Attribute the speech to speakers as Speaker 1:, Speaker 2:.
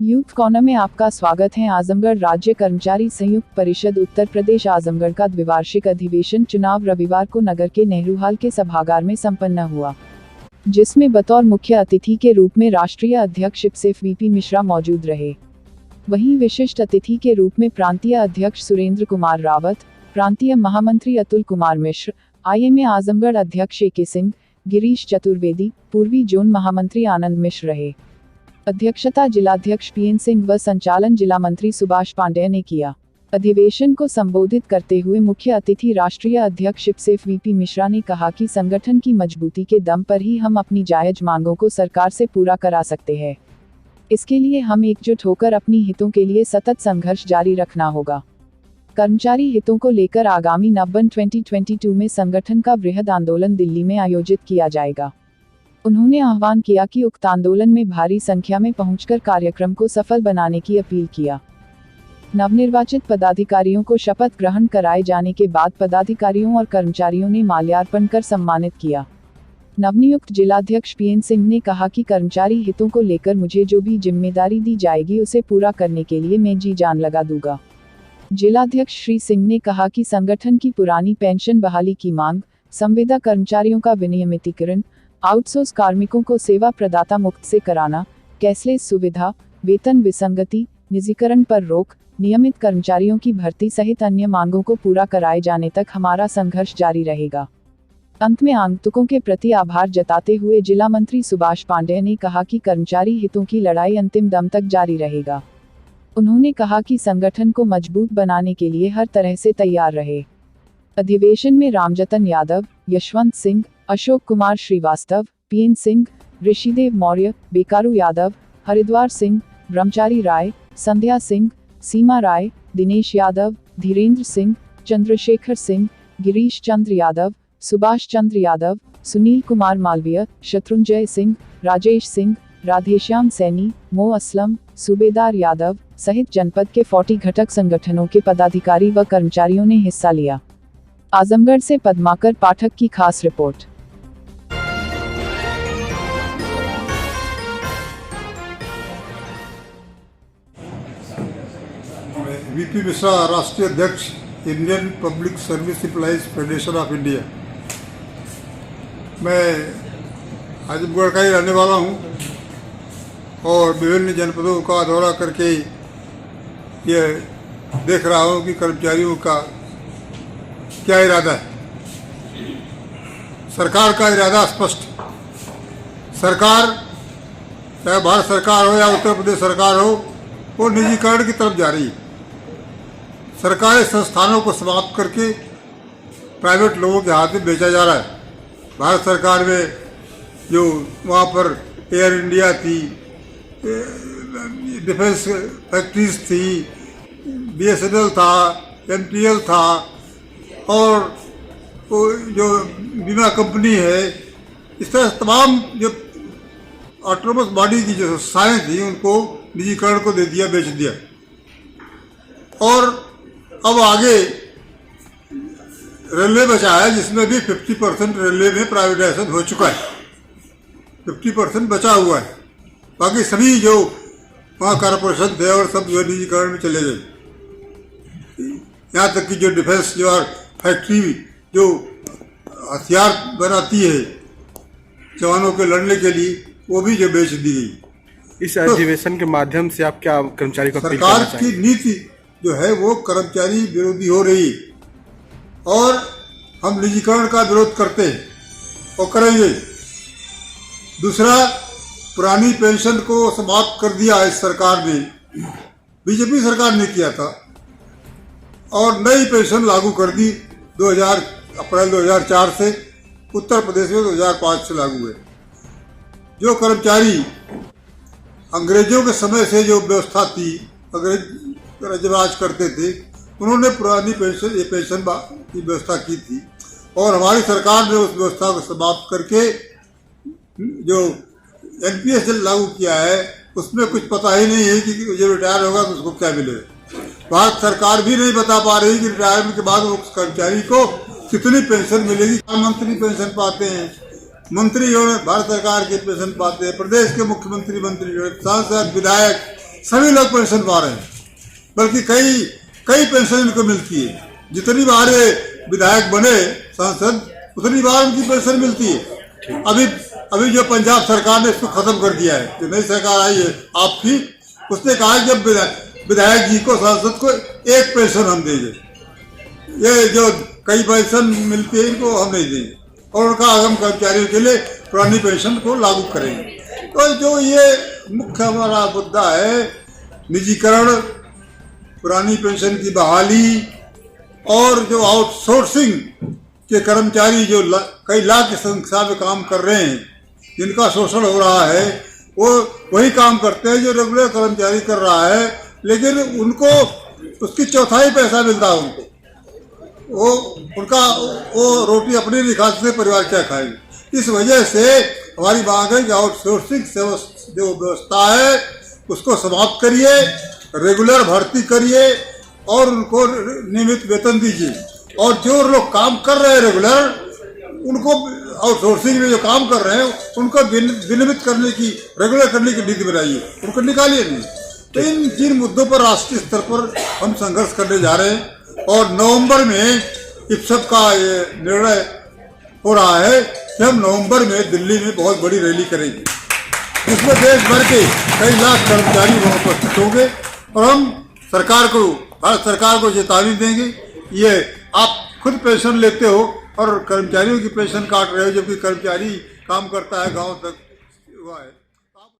Speaker 1: Youth corner में आपका स्वागत है। आजमगढ़ राज्य कर्मचारी संयुक्त परिषद उत्तर प्रदेश आजमगढ़ का द्विवार्षिक अधिवेशन चुनाव रविवार को नगर के नेहरू हॉल के सभागार में संपन्न हुआ, जिसमें बतौर मुख्य अतिथि के रूप में राष्ट्रीय अध्यक्ष शिवसेफ वीपी मिश्रा मौजूद रहे। वहीं विशिष्ट अतिथि के रूप में प्रांतीय अध्यक्ष सुरेंद्र कुमार रावत, प्रांतीय महामंत्री अतुल कुमार मिश्र, IMA आजमगढ़ अध्यक्ष AK सिंह, गिरीश चतुर्वेदी, पूर्वी जोन महामंत्री आनंद मिश्र रहे। अध्यक्षता जिलाध्यक्ष PN सिंह व संचालन जिला मंत्री सुभाष पांडेय ने किया। अधिवेशन को संबोधित करते हुए मुख्य अतिथि राष्ट्रीय अध्यक्ष शिवसेफ वीपी मिश्रा ने कहा कि संगठन की मजबूती के दम पर ही हम अपनी जायज मांगों को सरकार से पूरा करा सकते हैं। इसके लिए हम एकजुट होकर अपनी हितों के लिए सतत संघर्ष जारी रखना होगा। कर्मचारी हितों को लेकर आगामी नवंबर 2022 में संगठन का वृहद आंदोलन दिल्ली में आयोजित किया जाएगा। उन्होंने आह्वान किया कि उक्त आंदोलन में भारी संख्या में पहुंचकर कार्यक्रम को सफल बनाने की अपील किया। नवनिर्वाचित पदाधिकारियों को शपथ ग्रहण कराए जाने के बाद पदाधिकारियों और कर्मचारियों ने माल्यार्पण कर सम्मानित किया। नवनियुक्त जिलाध्यक्ष PN सिंह ने कहा कि कर्मचारी हितों को लेकर मुझे जो भी जिम्मेदारी दी जाएगी उसे पूरा करने के लिए मैं जी जान लगा दूंगा। जिलाध्यक्ष श्री सिंह ने कहा कि संगठन की पुरानी पेंशन बहाली की मांग, संविदा कर्मचारियों का विनियमितीकरण, आउटसोर्स कार्मिकों को सेवा प्रदाता मुक्त से कराना, कैशलेस सुविधा, वेतन विसंगति, निजीकरण पर रोक, नियमित कर्मचारियों की भर्ती सहित अन्य मांगों को पूरा कराए जाने तक हमारा संघर्ष जारी रहेगा। अंत में आगंतुकों के प्रति आभार जताते हुए जिला मंत्री सुभाष पांडेय ने कहा कि कर्मचारी हितों की लड़ाई अंतिम दम तक जारी रहेगा। उन्होंने कहा कि संगठन को मजबूत बनाने के लिए हर तरह से तैयार रहे। अधिवेशन में रामजतन यादव, यशवंत सिंह, अशोक कुमार श्रीवास्तव, PN सिंह, ऋषिदेव मौर्य, बेकारू यादव, हरिद्वार सिंह, ब्रह्मचारी राय, संध्या सिंह, सीमा राय, दिनेश यादव, धीरेन्द्र सिंह, चंद्रशेखर सिंह, गिरीश चंद्र यादव, सुभाष चंद्र यादव, सुनील कुमार मालवीय, शत्रुंजय सिंह, राजेश सिंह, राधेश्याम सैनी, मो असलम, सूबेदार यादव सहित जनपद के 40 घटक संगठनों के पदाधिकारी व कर्मचारियों ने हिस्सा लिया। आजमगढ़ से पद्माकर पाठक की खास रिपोर्ट।
Speaker 2: वीपी मिश्रा, राष्ट्रीय अध्यक्ष Indian public service employees federation of India. मैं आजमगढ़ का ही रहने वाला हूँ और विभिन्न जनपदों का दौरा करके ये देख रहा हूँ कि कर्मचारियों का क्या इरादा है। सरकार का इरादा स्पष्ट। सरकार, चाहे भारत सरकार हो या उत्तर प्रदेश सरकार हो, वो निजीकरण की तरफ जा रही है। सरकारी संस्थानों को समाप्त करके प्राइवेट लोगों के हाथ में बेचा जा रहा है। भारत सरकार में जो वहाँ पर एयर इंडिया थी, डिफेंस फैक्ट्रीज थी, BSNL था, NPL था और जो बीमा कंपनी है, इस तरह तमाम जो ऑटोनोमस बॉडी की जो संस्थाएँ थी उनको निजीकरण को दे दिया, बेच दिया। और अब आगे रेलवे बचा है जिसमें भी 50% रेलवे में प्राइवेटाइजेशन हो चुका है, 50% बचा हुआ है। बाकी सभी जो वहाँ कॉरपोरेशन थे और सब जो निजीकरण में चले गए। यहाँ तक कि जो डिफेंस जो फैक्ट्री जो हथियार बनाती है जवानों के लड़ने के लिए, वो भी जो बेच दी गई।
Speaker 3: इस अधिवेशन के माध्यम से आप क्या कर्मचारी को अपील करना
Speaker 2: सरकार
Speaker 3: चाहेंगे?
Speaker 2: की नीति जो है वो कर्मचारी विरोधी हो रही है और हम निजीकरण का विरोध करते हैं और करेंगे। दूसरा, पुरानी पेंशन को समाप्त कर दिया इस सरकार ने, बीजेपी सरकार ने किया था, और नई पेंशन लागू कर दी अप्रैल 2004 से। उत्तर प्रदेश में 2005 से लागू है। जो कर्मचारी अंग्रेजों के समय से जो व्यवस्था थी, अंग्रेज राज करते थे, उन्होंने पुरानी पेंशन की व्यवस्था की थी और हमारी सरकार ने उस व्यवस्था को समाप्त करके जो NPS लागू किया है, उसमें कुछ पता ही नहीं है कि जो रिटायर होगा तो उसको क्या मिलेगा। भारत सरकार भी नहीं बता पा रही कि रिटायरमेंट के बाद उस कर्मचारी को कितनी पेंशन मिलेगी। मंत्री पेंशन पाते हैं, मंत्री जो भारत सरकार के पेंशन पाते हैं, प्रदेश के मुख्यमंत्री, मंत्री जो सांसद, विधायक सभी लोग पेंशन पा रहे हैं, बल्कि कई पेंशन इनको मिलती है। जितनी बार ये विधायक बने सांसद, उतनी बार उनकी पेंशन मिलती है। अभी जो पंजाब सरकार ने इसको खत्म कर दिया है, जो नई सरकार आई है आपकी, उसने कहा है जब विधायक जी को, सांसद को एक पेंशन हम देंगे, ये जो कई पेंशन मिलती है इनको हम नहीं देंगे, और उनका हम कर्मचारियों के लिए पुरानी पेंशन को लागू करेंगे। तो जो ये मुख्य हमारा मुद्दा है, निजीकरण, पुरानी पेंशन की बहाली, और जो आउटसोर्सिंग के कर्मचारी जो कई लाख की संख्या में काम कर रहे हैं, जिनका शोषण हो रहा है, वो वही काम करते हैं जो रेगुलर कर्मचारी कर रहा है, लेकिन उनको उसकी चौथाई पैसा मिलता है। वो रोटी अपनी नहीं खाते से परिवार क्या खाएंगे। इस वजह से हमारी मांग है कि आउटसोर्सिंग जो व्यवस्था है उसको समाप्त करिए, रेगुलर भर्ती करिए और उनको नियमित वेतन दीजिए। और जो लोग काम कर रहे हैं रेगुलर, उनको आउटसोर्सिंग में जो काम कर रहे हैं उनको विनियमित करने की, रेगुलर करने की नीति बनाइए, उनको निकालिए नहीं। तो इन 3 मुद्दों पर राष्ट्रीय स्तर पर हम संघर्ष करने जा रहे हैं, और नवंबर में इप्सप का ये निर्णय हो रहा है कि हम नवंबर में दिल्ली में बहुत बड़ी रैली करेंगे, जिसमें देश भर के कई लाख कर्मचारी वहाँ उपस्थित होंगे, और हम भारत सरकार को चेतावनी देंगे, ये आप खुद पेंशन लेते हो और कर्मचारियों की पेंशन काट रहे हो, जबकि कर्मचारी काम करता है गांव तक हुआ है।